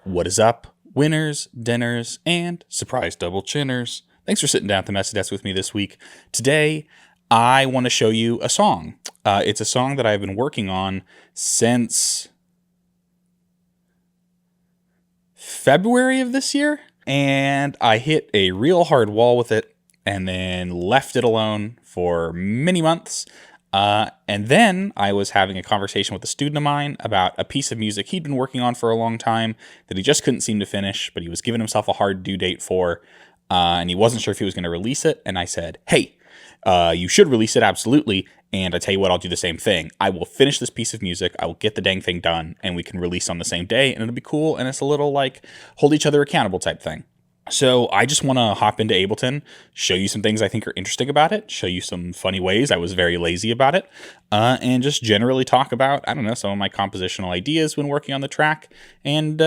What is up, winners, dinners, and surprise double chinners? Thanks for sitting down at the messy desk with me this week. Today, I want to show you a song. It's a song that I've been working on since February of this year, and I hit a real hard wall with it and then left it alone for many months. And then I was having a conversation with a student of mine about a piece of music he'd been working on for a long time that he just couldn't seem to finish, but he was giving himself a hard due date for, and he wasn't sure if he was going to release it. And I said, hey, you should release it, absolutely. And I tell you what, I'll do the same thing. I will finish this piece of music. I will get the dang thing done, and we can release on the same day, and it'll be cool. And it's a little like hold each other accountable type thing. So I just want to hop into Ableton, show you some things I think are interesting about it, show you some funny ways I was very lazy about it, and just generally talk about, I don't know, some of my compositional ideas when working on the track, and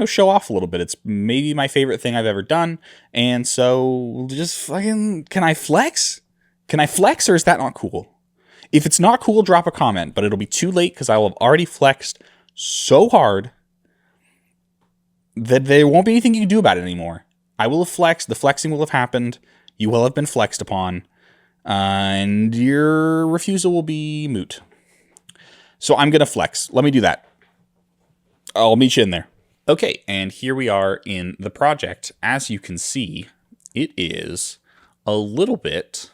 show off a little bit. It's maybe my favorite thing I've ever done, and so just fucking, can I flex? Can I flex, or is that not cool? If it's not cool, drop a comment, but it'll be too late because I will have already flexed so hard that there won't be anything you can do about it anymore. I will have flexed. The flexing will have happened. You will have been flexed upon. And your refusal will be moot. So I'm going to flex. Let me do that. I'll meet you in there. Okay, and here we are in the project. As you can see, it is a little bit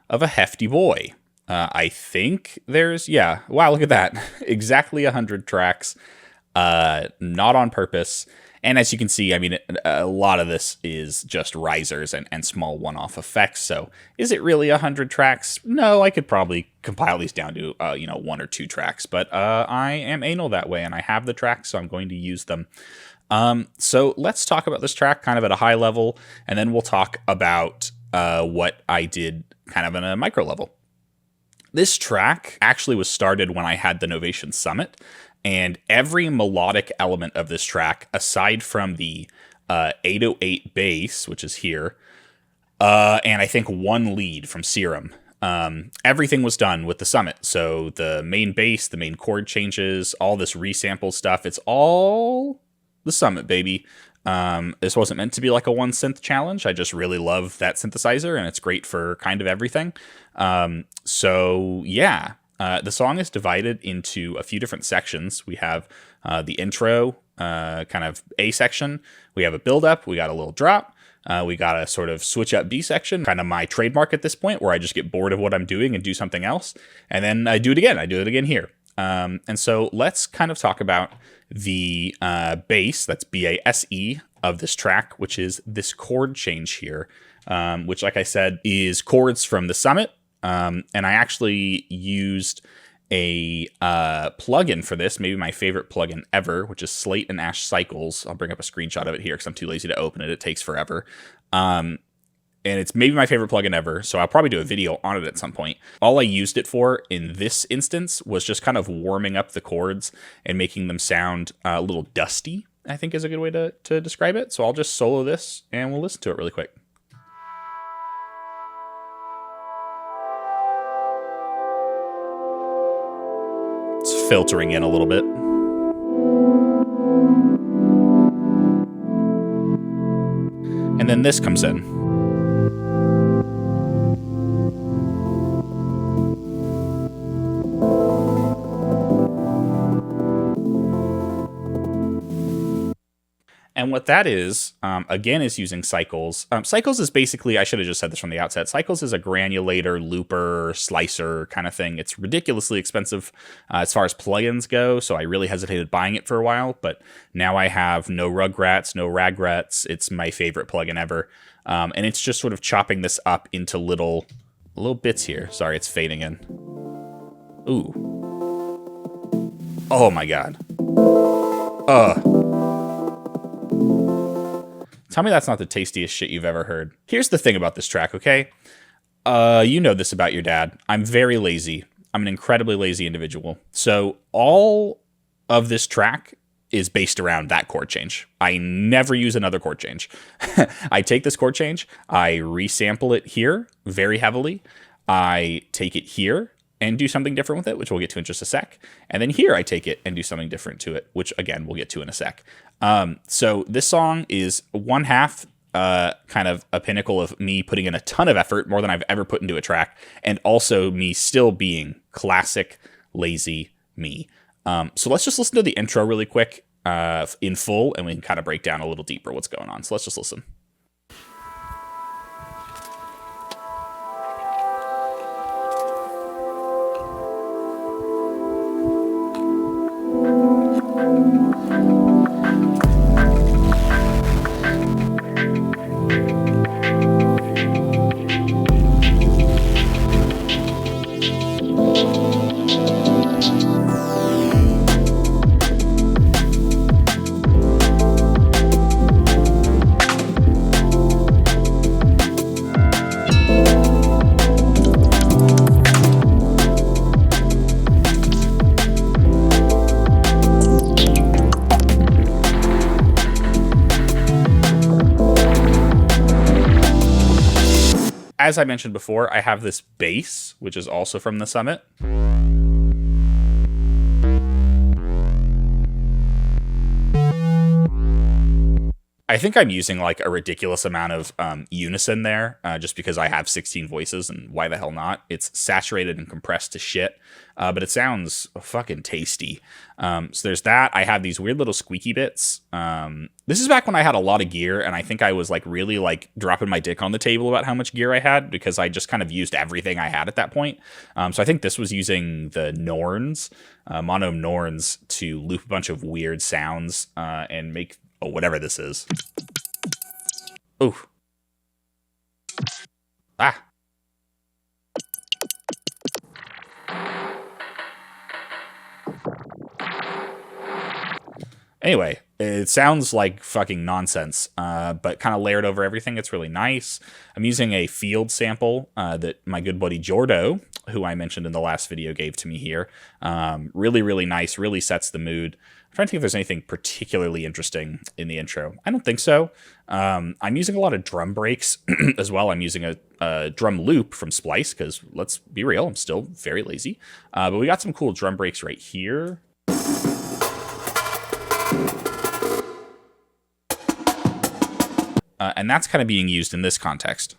of a hefty boy. I think there's, wow, look at that. Exactly 100 tracks. Not on purpose. And as you can see, I mean, a lot of this is just risers and small one-off effects. So is it really 100 tracks? No, I could probably compile these down to, 1 or 2 tracks. But I am anal that way, and I have the tracks, so I'm going to use them. So let's talk about this track kind of at a high level, and then we'll talk about what I did kind of on a micro level. This track actually was started when I had the Novation Summit. And every melodic element of this track, aside from the 808 bass, which is here, and I think one lead from Serum, everything was done with the Summit. So the main bass, the main chord changes, all this resample stuff, it's all the Summit, baby. This wasn't meant to be like a one synth challenge. I just really love that synthesizer, and it's great for kind of everything. The song is divided into a few different sections. We have the intro, kind of A section. We have a build up. We got a little drop. We got a sort of switch up B section, kind of my trademark at this point, where I just get bored of what I'm doing and do something else. And then I do it again. I do it again here. And so let's kind of talk about the bass, that's B-A-S-E, of this track, which is this chord change here, which, like I said, is chords from the Summit. And I actually used a plugin for this, maybe my favorite plugin ever, which is Slate and Ash Cycles. I'll bring up a screenshot of it here because I'm too lazy to open it. It takes forever. And it's maybe my favorite plugin ever, so I'll probably do a video on it at some point. All I used it for in this instance was just kind of warming up the chords and making them sound a little dusty, I think is a good way to describe it. So I'll just solo this and we'll listen to it really quick. It's filtering in a little bit. And then this comes in. And what that is, again, is using Cycles. Cycles is basically, I should have just said this from the outset, Cycles is a granulator, looper, slicer kind of thing. It's ridiculously expensive as far as plugins go, so I really hesitated buying it for a while, but now I have no Rugrats, no Ragrats. It's my favorite plugin ever. And it's just sort of chopping this up into little bits here. Sorry, it's fading in. Ooh. Oh my god. Tell me that's not the tastiest shit you've ever heard. Here's the thing about this track, okay? You know this about your dad. I'm very lazy. I'm an incredibly lazy individual. So all of this track is based around that chord change. I never use another chord change. I take this chord change, I resample it here very heavily. I take it here, and do something different with it, which we'll get to in just a sec. And then here I take it and do something different to it, which again, we'll get to in a sec. So this song is one half kind of a pinnacle of me putting in a ton of effort, more than I've ever put into a track, and also me still being classic, lazy me. So let's just listen to the intro really quick in full, and we can kind of break down a little deeper what's going on. So let's just listen. As I mentioned before, I have this bass, which is also from the Summit. I think I'm using like a ridiculous amount of unison there, just because I have 16 voices, and why the hell not? It's saturated and compressed to shit, but it sounds fucking tasty. So there's that. I have these weird little squeaky bits. This is back when I had a lot of gear, and I think I was like really like dropping my dick on the table about how much gear I had, because I just kind of used everything I had at that point. So I think this was using the Norns, mono Norns, to loop a bunch of weird sounds and make whatever this is. Ooh. Ah. Anyway, it sounds like fucking nonsense, but kind of layered over everything. It's really nice. I'm using a field sample that my good buddy Jordo, who I mentioned in the last video, gave to me here. Really, really nice. Really sets the mood. I'm trying to think if there's anything particularly interesting in the intro. I don't think so. I'm using a lot of drum breaks as well. I'm using a drum loop from Splice, because let's be real, I'm still very lazy. But we got some cool drum breaks right here. And that's kind of being used in this context.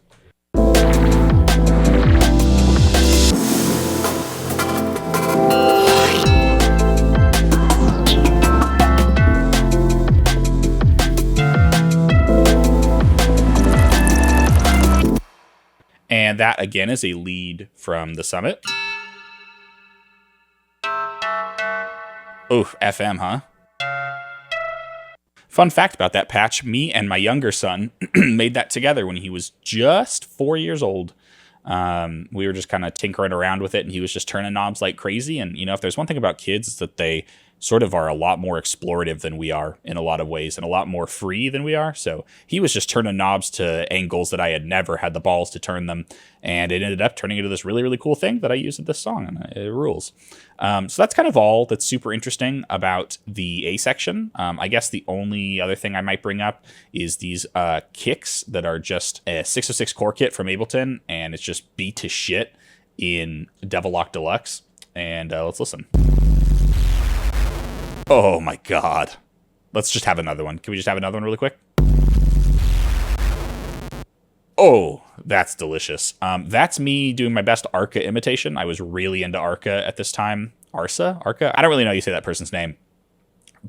And that, again, is a lead from the Summit. Oof, FM, huh? Fun fact about that patch, me and my younger son made that together when he was just 4 years old. We were just kind of tinkering around with it, and he was just turning knobs like crazy. And, you know, if there's one thing about kids, it's that they sort of are a lot more explorative than we are in a lot of ways, and a lot more free than we are. So he was just turning knobs to angles that I had never had the balls to turn them, and it ended up turning into this really, really cool thing that I use in this song, and it rules. So that's kind of all that's super interesting about the A section. I guess the only other thing I might bring up is these kicks that are just a 606 core kit from Ableton, and it's just beat to shit in Devil Lock Deluxe. And let's listen. Oh my god. Let's just have another one. Can we just have another one really quick? Oh, that's delicious. That's me doing my best Arca imitation. I was really into Arca at this time. Arca? I don't really know how you say that person's name.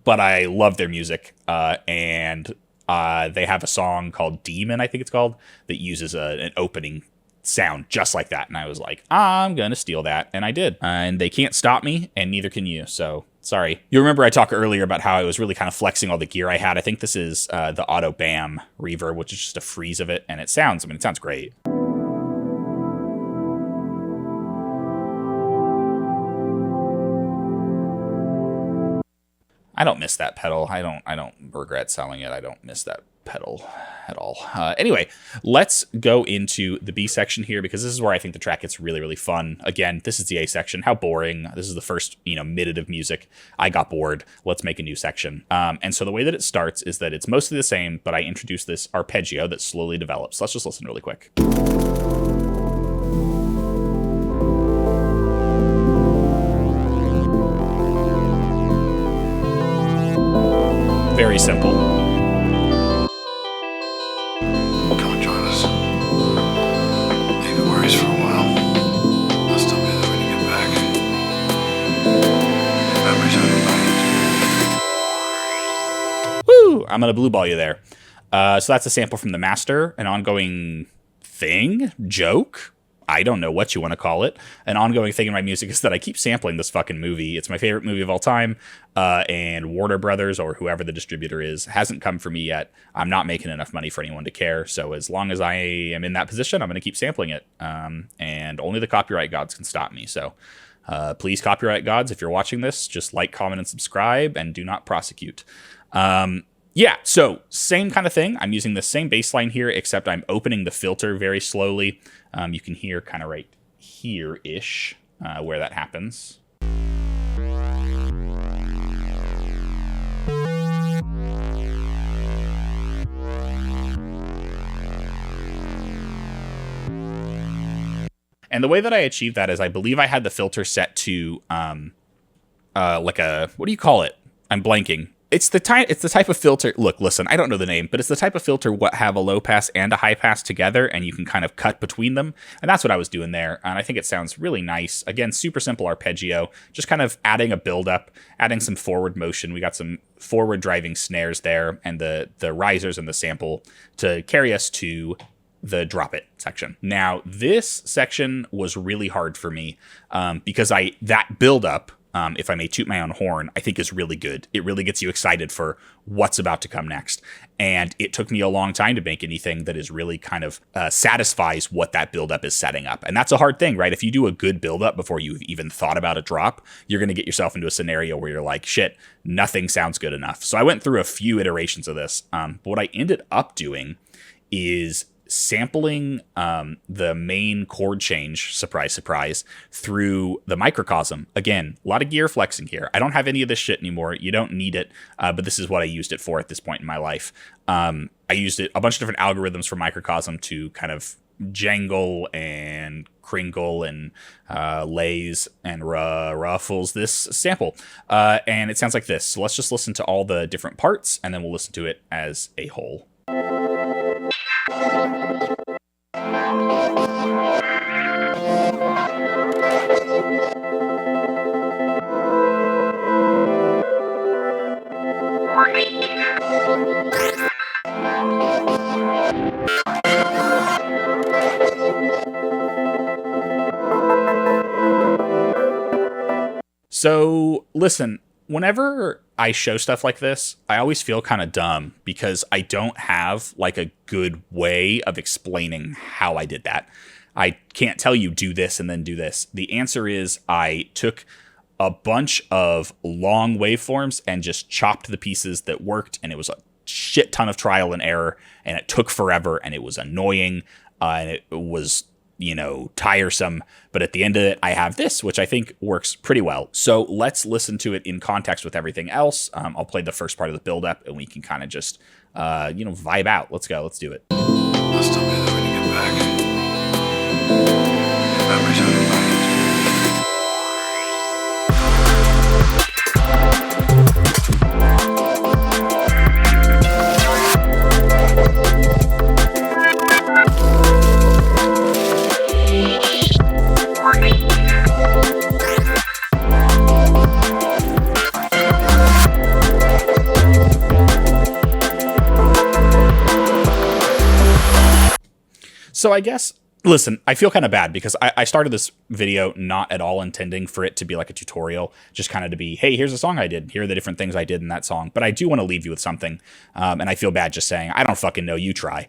But I love their music. And they have a song called Demon, I think it's called, that uses an opening sound just like that. And I was like, I'm going to steal that. And I did. And they can't stop me, and neither can you. So sorry. You remember I talked earlier about how I was really kind of flexing all the gear I had. I think this is the Auto BAM reverb, which is just a freeze of it. And it sounds great. I don't miss that pedal. I don't regret selling it. I don't miss that pedal at all. Anyway, let's go into the B section here, because this is where I think the track gets really, really fun. Again, this is the A section. How boring. This is the first, minute of music. I got bored. Let's make a new section. And so the way that it starts is that it's mostly the same, but I introduce this arpeggio that slowly develops. Let's just listen really quick. Very simple. Come and join us. Leave the worries for a while. I'll still be there when you get back. Memories on your mind. Woo! I'm gonna blue ball you there. So that's a sample from the master, an ongoing thing, joke. I don't know what you want to call it. An ongoing thing in my music is that I keep sampling this fucking movie. It's my favorite movie of all time. And Warner Brothers, or whoever the distributor is, hasn't come for me yet. I'm not making enough money for anyone to care. So as long as I am in that position, I'm going to keep sampling it. And only the copyright gods can stop me. So please, copyright gods, if you're watching this, just like, comment, and subscribe, and do not prosecute. Yeah, so same kind of thing. I'm using the same bass line here, except I'm opening the filter very slowly. You can hear kind of right here-ish where that happens. And the way that I achieved that is I believe I had the filter set to like a, what do you call it? I'm blanking. It's the type of filter. Look, listen, I don't know the name, but it's the type of filter what have a low pass and a high pass together, and you can kind of cut between them. And that's what I was doing there. And I think it sounds really nice. Again, super simple arpeggio, just kind of adding a build-up, adding some forward motion. We got some forward driving snares there, and the risers and the sample to carry us to the drop it section. Now, this section was really hard for me because that build-up, if I may toot my own horn, I think is really good. It really gets you excited for what's about to come next. And it took me a long time to make anything that is really kind of satisfies what that buildup is setting up. And that's a hard thing, right? If you do a good buildup before you've even thought about a drop, you're going to get yourself into a scenario where you're like, shit, nothing sounds good enough. So I went through a few iterations of this. But what I ended up doing is sampling the main chord change, surprise, surprise, through the microcosm. Again, a lot of gear flexing here. I don't have any of this shit anymore. You don't need it, but this is what I used it for at this point in my life. I used it a bunch of different algorithms for microcosm to kind of jangle and crinkle and lays and ruffles this sample. And it sounds like this. So let's just listen to all the different parts, and then we'll listen to it as a whole. So listen, whenever I show stuff like this, I always feel kind of dumb because I don't have like a good way of explaining how I did that. I can't tell you do this and then do this. The answer is I took a bunch of long waveforms and just chopped the pieces that worked, and it was a shit ton of trial and error, and it took forever, and it was annoying, and it was, tiresome. But at the end of it, I have this, which I think works pretty well. So let's listen to it in context with everything else. I'll play the first part of the build-up, and we can kind of just, vibe out. Let's go. Let's do it. I'll still be there when you get back. Memories on your mind. So I guess, listen, I feel kind of bad because I started this video not at all intending for it to be like a tutorial, just kind of to be, hey, here's a song I did. Here are the different things I did in that song. But I do want to leave you with something. And I feel bad just saying, I don't fucking know, you try.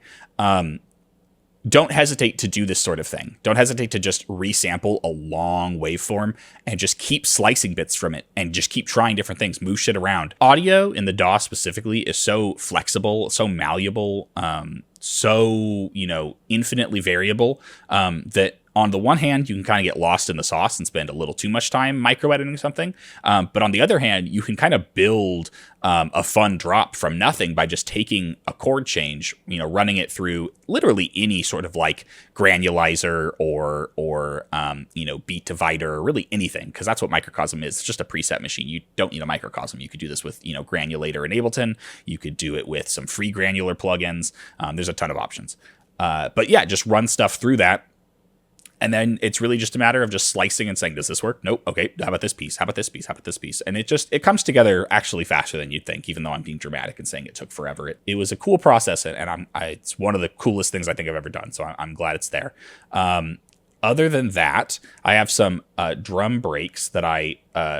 Don't hesitate to do this sort of thing. Don't hesitate to just resample a long waveform and just keep slicing bits from it and just keep trying different things, move shit around. Audio in the DAW specifically is so flexible, so malleable, so, infinitely variable, that on the one hand, you can kind of get lost in the sauce and spend a little too much time micro-editing something. But on the other hand, you can kind of build a fun drop from nothing by just taking a chord change, running it through literally any sort of like granulizer or beat divider, or really anything, because that's what Microcosm is. It's just a preset machine. You don't need a Microcosm. You could do this with Granulator and Ableton. You could do it with some free granular plugins. There's a ton of options. But yeah, just run stuff through that. And then it's really just a matter of just slicing and saying, does this work? Nope. Okay. How about this piece? How about this piece? How about this piece? And it comes together actually faster than you'd think, even though I'm being dramatic and saying it took forever. It was a cool process, and it's one of the coolest things I think I've ever done. So I'm glad it's there. Other than that, I have some drum breaks that I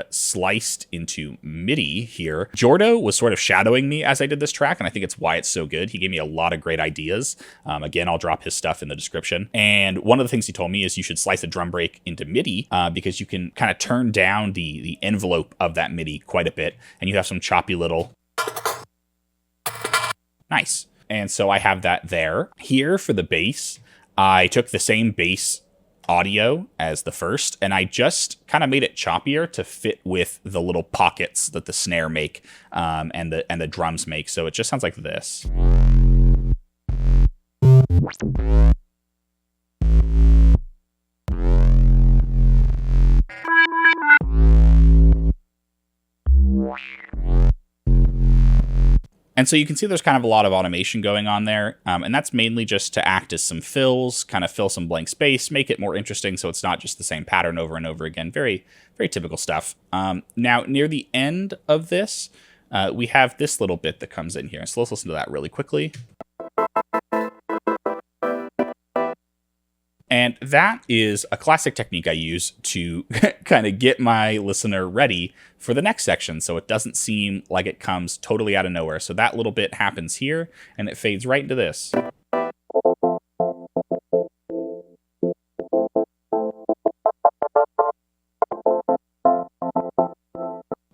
sliced into MIDI here. Jordo was sort of shadowing me as I did this track, and I think it's why it's so good. He gave me a lot of great ideas. Again, I'll drop his stuff in the description. And one of the things he told me is you should slice a drum break into MIDI because you can kind of turn down the envelope of that MIDI quite a bit, and you have some choppy little... Nice. And so I have that there. Here for the bass, I took the same bass audio as the first, and I just kind of made it choppier to fit with the little pockets that the snare make and the drums make. So it just sounds like this. And so you can see there's kind of a lot of automation going on there. And that's mainly just to act as some fills, kind of fill some blank space, make it more interesting so it's not just the same pattern over and over again. Very, very typical stuff. Now, near the end of this, we have this little bit that comes in here. So let's listen to that really quickly. And that is a classic technique I use to kind of get my listener ready for the next section, so it doesn't seem like it comes totally out of nowhere. So that little bit happens here, and it fades right into this.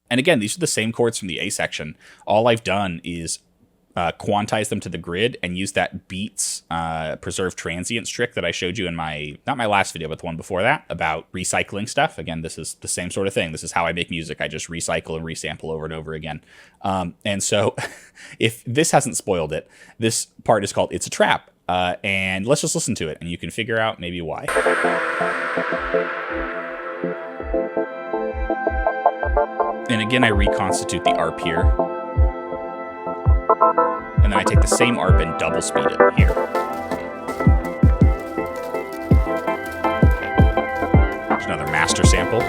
And again, these are the same chords from the A section. All I've done is quantize them to the grid and use that beats preserve transients trick that I showed you in not my last video, but the one before that, about recycling stuff. Again, this is the same sort of thing. This is how I make music. I just recycle and resample over and over again. And so if this hasn't spoiled it, this part is called It's a Trap. And let's just listen to it and you can figure out maybe why. And again, I reconstitute the ARP here. And then I take the same ARP and double speed it here. There's another master sample.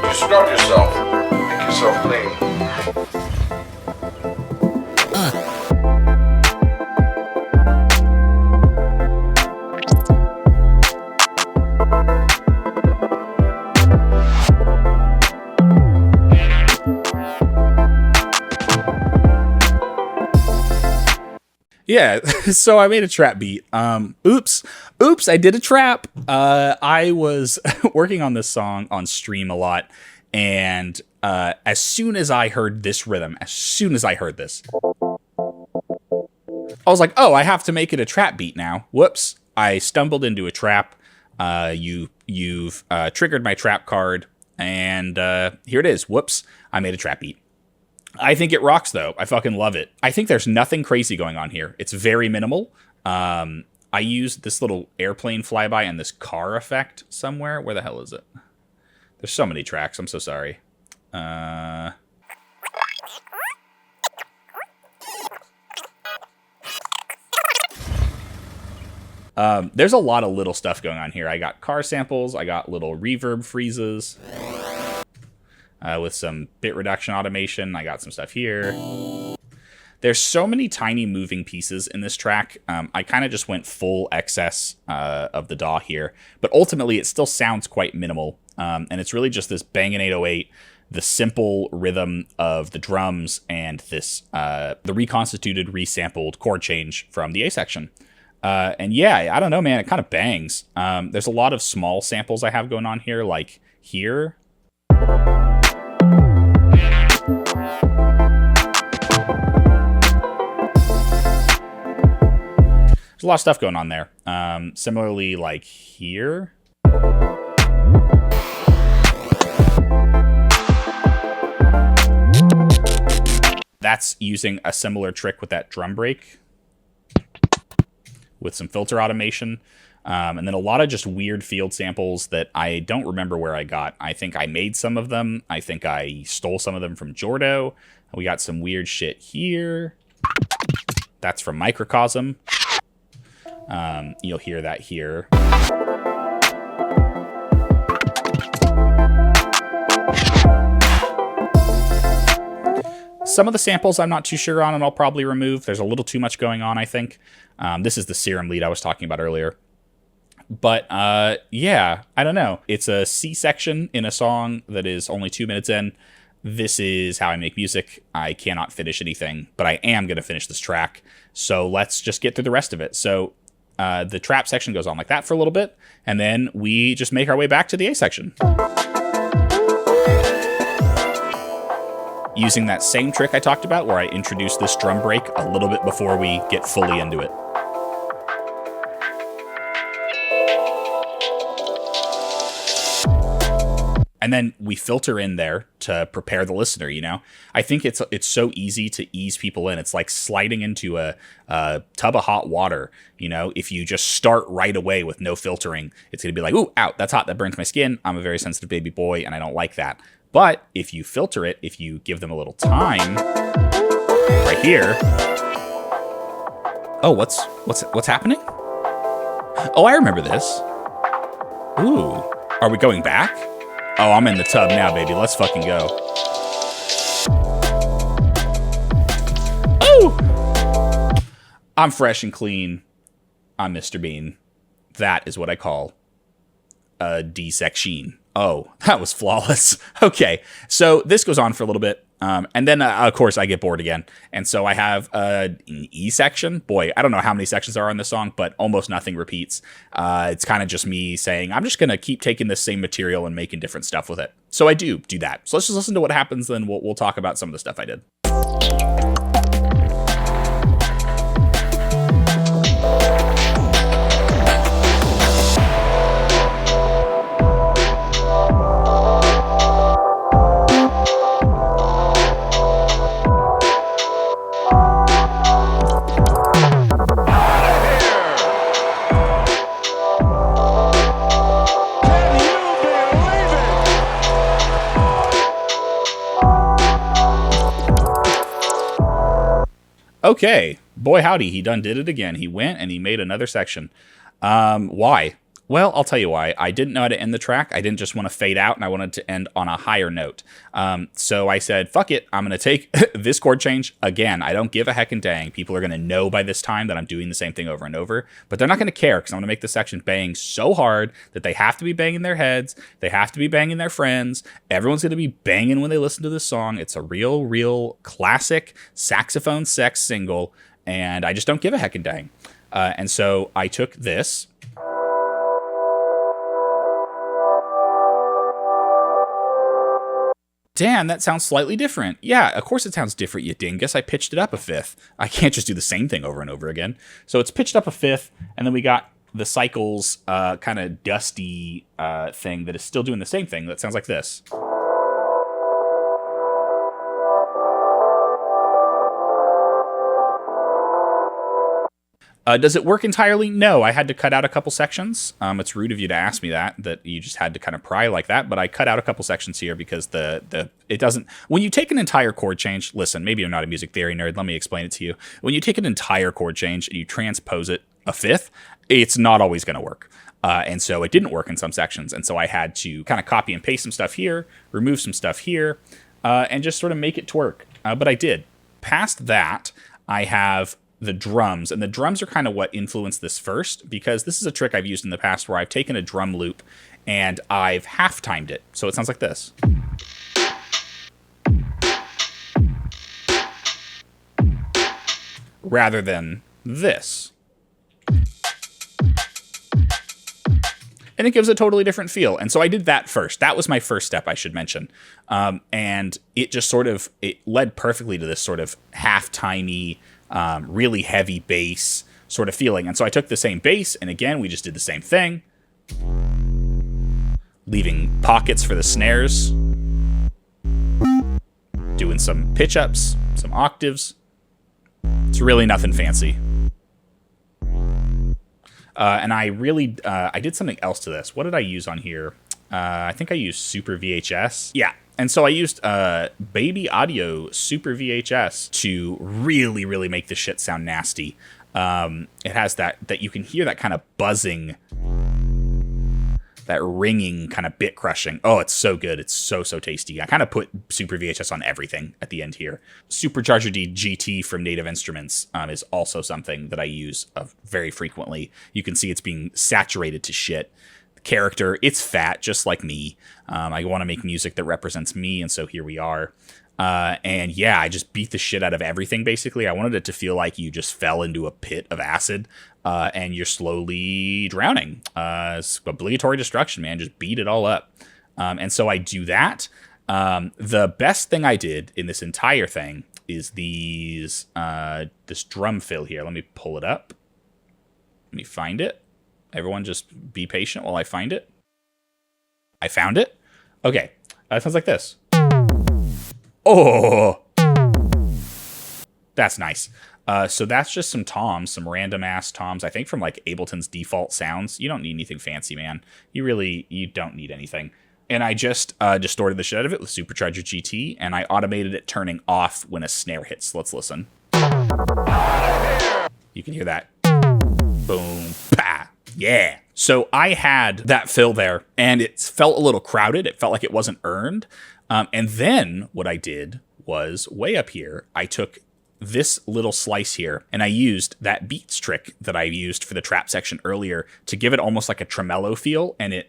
You scrub yourself. Make yourself clean. Yeah, so I made a trap beat. Oops, I did a trap. I was working on this song on stream a lot, and as soon as I heard this rhythm, I was like, oh, I have to make it a trap beat now. Whoops, I stumbled into a trap. You've triggered my trap card, and here it is. Whoops, I made a trap beat. I think it rocks, though. I fucking love it. I think there's nothing crazy going on here. It's very minimal. I used this little airplane flyby and this car effect somewhere. Where the hell is it? There's so many tracks. I'm so sorry. There's a lot of little stuff going on here. I got car samples. I got little reverb freezes. With some bit reduction automation. I got some stuff here. There's so many tiny moving pieces in this track. I kind of just went full excess of the DAW here, but ultimately it still sounds quite minimal. And it's really just this banging 808, the simple rhythm of the drums, and this the reconstituted, resampled chord change from the A section. And yeah, I don't know, man, it kind of bangs. There's a lot of small samples I have going on here, like here. There's a lot of stuff going on there. Similarly, like here. That's using a similar trick with that drum break with some filter automation. And then a lot of just weird field samples that I don't remember where I got. I think I made some of them. I think I stole some of them from Jordo. We got some weird shit here. That's from Microcosm. You'll hear that here. Some of the samples I'm not too sure on, and I'll probably remove. There's a little too much going on, I think. This is the Serum lead I was talking about earlier. But, yeah, I don't know. It's a C section in a song that is only 2 minutes in. This is how I make music. I cannot finish anything, but I am going to finish this track. So let's just get through the rest of it. So the trap section goes on like that for a little bit, and then we just make our way back to the A section. Using that same trick I talked about where I introduce this drum break a little bit before we get fully into it. And then we filter in there to prepare the listener, you know? I think it's so easy to ease people in. It's like sliding into a tub of hot water, you know? If you just start right away with no filtering, it's going to be like, ooh, out, that's hot, that burns my skin. I'm a very sensitive baby boy, and I don't like that. But if you filter it, if you give them a little time, right here. Oh, what's happening? Oh, I remember this. Ooh, are we going back? Oh, I'm in the tub now, baby. Let's fucking go. Ooh! I'm fresh and clean. I'm Mr. Bean. That is what I call a D-section. Oh, that was flawless. Okay, so this goes on for a little bit. And then, of course, I get bored again. And so I have an E section. Boy, I don't know how many sections are on this song, but almost nothing repeats. It's kind of just me saying, I'm just going to keep taking this same material and making different stuff with it. So I do that. So let's just listen to what happens, then we'll talk about some of the stuff I did. Okay, boy howdy, he done did it again. He went and he made another section. Why? Well, I'll tell you why. I didn't know how to end the track. I didn't just want to fade out, and I wanted to end on a higher note. So I said, fuck it, I'm going to take this chord change. Again, I don't give a heck and dang. People are going to know by this time that I'm doing the same thing over and over, but they're not going to care because I'm going to make the section bang so hard that they have to be banging their heads. They have to be banging their friends. Everyone's going to be banging when they listen to this song. It's a real classic saxophone sex single, and I just don't give a heck and dang. And so I took this. Dan, that sounds slightly different. Yeah, of course it sounds different, you dingus. I pitched it up a fifth. I can't just do the same thing over and over again. So it's pitched up a fifth, and then we got the cycles kind of dusty thing that is still doing the same thing that sounds like this. Does it work entirely? No, I had to cut out a couple sections. It's rude of you to ask me that you just had to kind of pry like that, but I cut out a couple sections here because it doesn't, when you take an entire chord change, listen, maybe I'm not a music theory nerd, let me explain it to you. When you take an entire chord change and you transpose it a fifth, it's not always going to work. And so it didn't work in some sections, and so I had to kind of copy and paste some stuff here, remove some stuff here, and just sort of make it twerk. But I did. Past that, I have the drums, and the drums are kind of what influenced this first, because this is a trick I've used in the past where I've taken a drum loop and I've half-timed it. So it sounds like this. Rather than this. And it gives a totally different feel. And so I did that first. That was my first step, I should mention. And it just sort of, it led perfectly to this sort of half-timey, really heavy bass, sort of feeling. And so I took the same bass, and again, we just did the same thing, leaving pockets for the snares, doing some pitch ups, some octaves. It's really nothing fancy. And I really, I did something else to this. What did I use on here? I think I used Super VHS. Yeah. And so I used Baby Audio Super VHS to really, really make this shit sound nasty. It has that you can hear that kind of buzzing, that ringing kind of bit crushing. Oh, it's so good. It's so tasty. I kind of put Super VHS on everything at the end here. Supercharger D GT from Native Instruments is also something that I use very frequently. You can see it's being saturated to shit. Character, it's fat, just like me. I want to make music that represents me, and so here we are. And yeah, I just beat the shit out of everything, basically. I wanted it to feel like you just fell into a pit of acid, and you're slowly drowning. It's obligatory destruction, man. Just beat it all up. And so I do that. The best thing I did in this entire thing is this drum fill here. Let me pull it up. Let me find it. Everyone just be patient while I find it. I found it. Okay. It sounds like this. Oh! That's nice. So that's just some toms, some random-ass toms, I think from like Ableton's default sounds. You don't need anything fancy, man. You don't need anything. And I just distorted the shit out of it with Supercharger GT, and I automated it turning off when a snare hits. Let's listen. You can hear that. Boom. Pa. Yeah. So I had that fill there, and it felt a little crowded. It felt like it wasn't earned. And then what I did was way up here, I took this little slice here, and I used that beats trick that I used for the trap section earlier to give it almost like a tremolo feel, and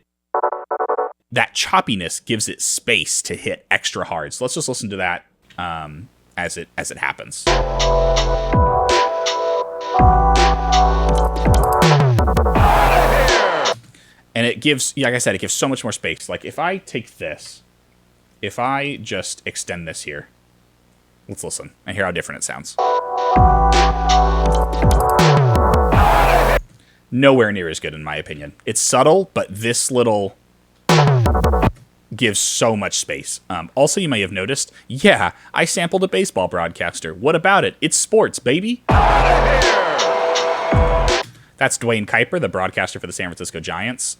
that choppiness gives it space to hit extra hard. So let's just listen to that as it happens. And it gives, like I said, it gives so much more space. Like if I take this, if I just extend this here, let's listen and hear how different it sounds. Nowhere near as good in my opinion. It's subtle, but this little gives so much space. Also, you may have noticed, yeah, I sampled a baseball broadcaster. What about it? It's sports, baby. That's Dwayne Kuiper, the broadcaster for the San Francisco Giants.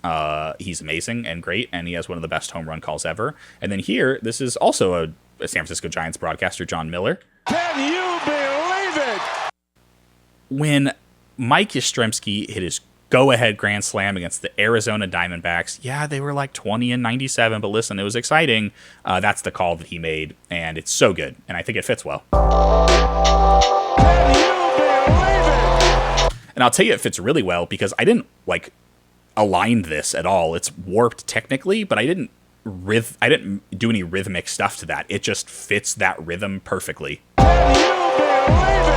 He's amazing and great, and he has one of the best home run calls ever. And then here, this is also a San Francisco Giants broadcaster, John Miller. Can you believe it? When Mike Yastrzemski hit his go-ahead grand slam against the Arizona Diamondbacks, yeah, they were like 20-97, but listen, it was exciting. That's the call that he made, and it's so good, and I think it fits well. Can you believe it? And I'll tell you it fits really well because I didn't align this at all. It's warped technically, but I didn't do any rhythmic stuff to that. It just fits that rhythm perfectly. Can you believe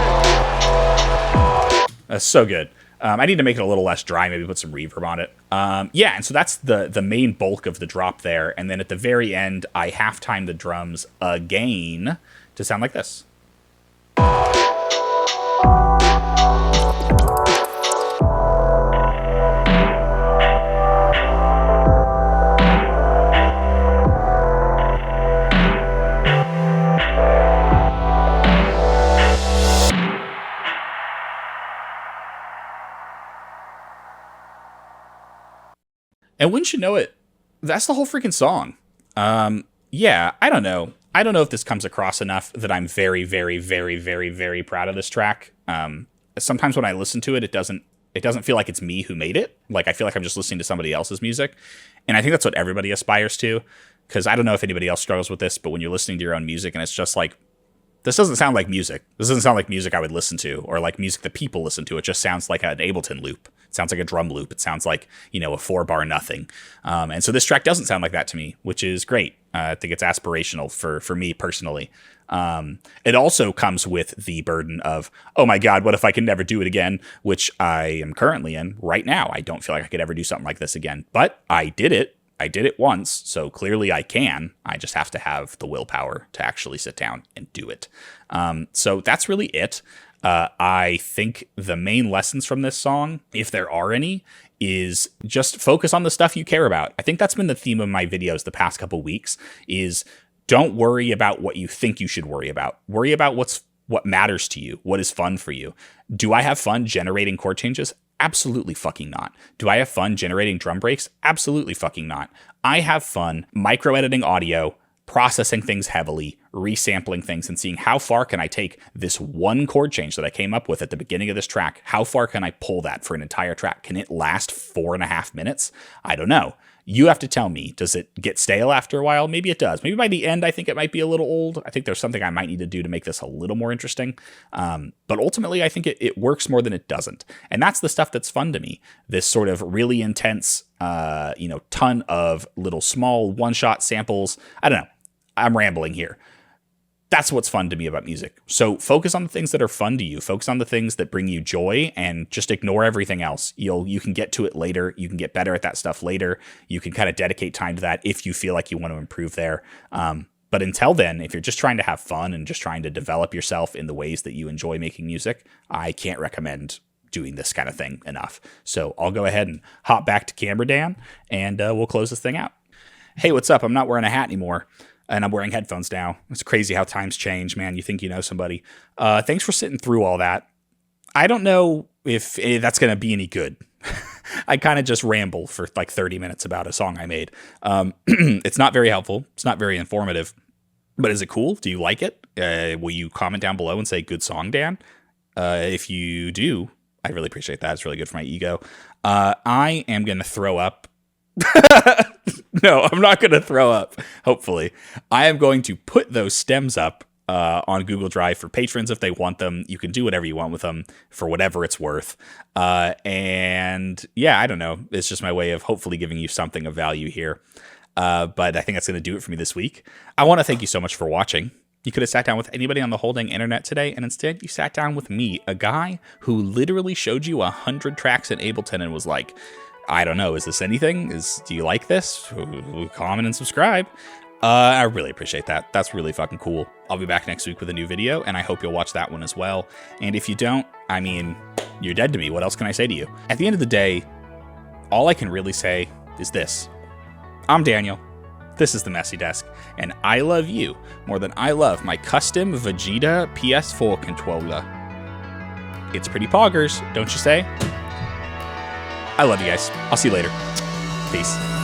it? That's so good. I need to make it a little less dry, maybe put some reverb on it. Yeah, and so that's the main bulk of the drop there. And then at the very end, I half-time the drums again to sound like this. And wouldn't you know it, that's the whole freaking song. Yeah, I don't know. I don't know if this comes across enough that I'm very, very, very, very, very proud of this track. Sometimes when I listen to it, it doesn't feel like it's me who made it. Like I feel like I'm just listening to somebody else's music. And I think that's what everybody aspires to. Because I don't know if anybody else struggles with this, but when you're listening to your own music and it's just like, this doesn't sound like music. This doesn't sound like music I would listen to or like music that people listen to. It just sounds like an Ableton loop. It sounds like a drum loop. It sounds like, a 4-bar nothing. And so this track doesn't sound like that to me, which is great. I think it's aspirational for me personally. It also comes with the burden of, oh my God, what if I can never do it again? Which I am currently in right now. I don't feel like I could ever do something like this again, but I did it. I did it once, so clearly I can. I just have to have the willpower to actually sit down and do it. So that's really it. I think the main lessons from this song, if there are any, is just focus on the stuff you care about. I think that's been the theme of my videos the past couple weeks, is don't worry about what you think you should worry about. Worry about what matters to you, what is fun for you. Do I have fun generating chord changes? Absolutely fucking not. Do I have fun generating drum breaks? Absolutely fucking not. I have fun micro-editing audio, processing things heavily, resampling things, and seeing how far can I take this one chord change that I came up with at the beginning of this track. How far can I pull that for an entire track? Can it last 4.5 minutes? I don't know. You have to tell me. Does it get stale after a while? Maybe it does. Maybe by the end, I think it might be a little old. I think there's something I might need to do to make this a little more interesting. But ultimately, I think it works more than it doesn't. And that's the stuff that's fun to me. This sort of really intense, ton of little small one-shot samples. I don't know. I'm rambling here. That's what's fun to me about music. So focus on the things that are fun to you. Focus on the things that bring you joy, and just ignore everything else. You can get to it later. You can get better at that stuff later. You can kind of dedicate time to that if you feel like you want to improve there. But until then, if you're just trying to have fun and just trying to develop yourself in the ways that you enjoy making music, I can't recommend doing this kind of thing enough. So I'll go ahead and hop back to camera, Dan, and we'll close this thing out. Hey, what's up? I'm not wearing a hat anymore. And I'm wearing headphones now. It's crazy how times change, man. You think you know somebody. Thanks for sitting through all that. I don't know if that's going to be any good. I kind of just ramble for like 30 minutes about a song I made. It's not very helpful. It's not very informative. But is it cool? Do you like it? Will you comment down below and say, good song, Dan? If you do, I really appreciate that. It's really good for my ego. I am going to throw up. No, I'm not going to throw up, hopefully. I am going to put those stems up on Google Drive for patrons if they want them. You can do whatever you want with them for whatever it's worth. And yeah, I don't know. It's just my way of hopefully giving you something of value here. But I think that's going to do it for me this week. I want to thank you so much for watching. You could have sat down with anybody on the whole dang internet today, and instead you sat down with me, a guy who literally showed you 100 tracks in Ableton and was like, I don't know, is this anything? Do you like this? Comment and subscribe. I really appreciate that. That's really fucking cool. I'll be back next week with a new video, and I hope you'll watch that one as well. And if you don't, I mean, you're dead to me. What else can I say to you? At the end of the day, all I can really say is this. I'm Daniel. This is the Messy Desk, and I love you more than I love my custom Vegeta PS4 controller. It's pretty poggers, don't you say? I love you guys. I'll see you later. Peace.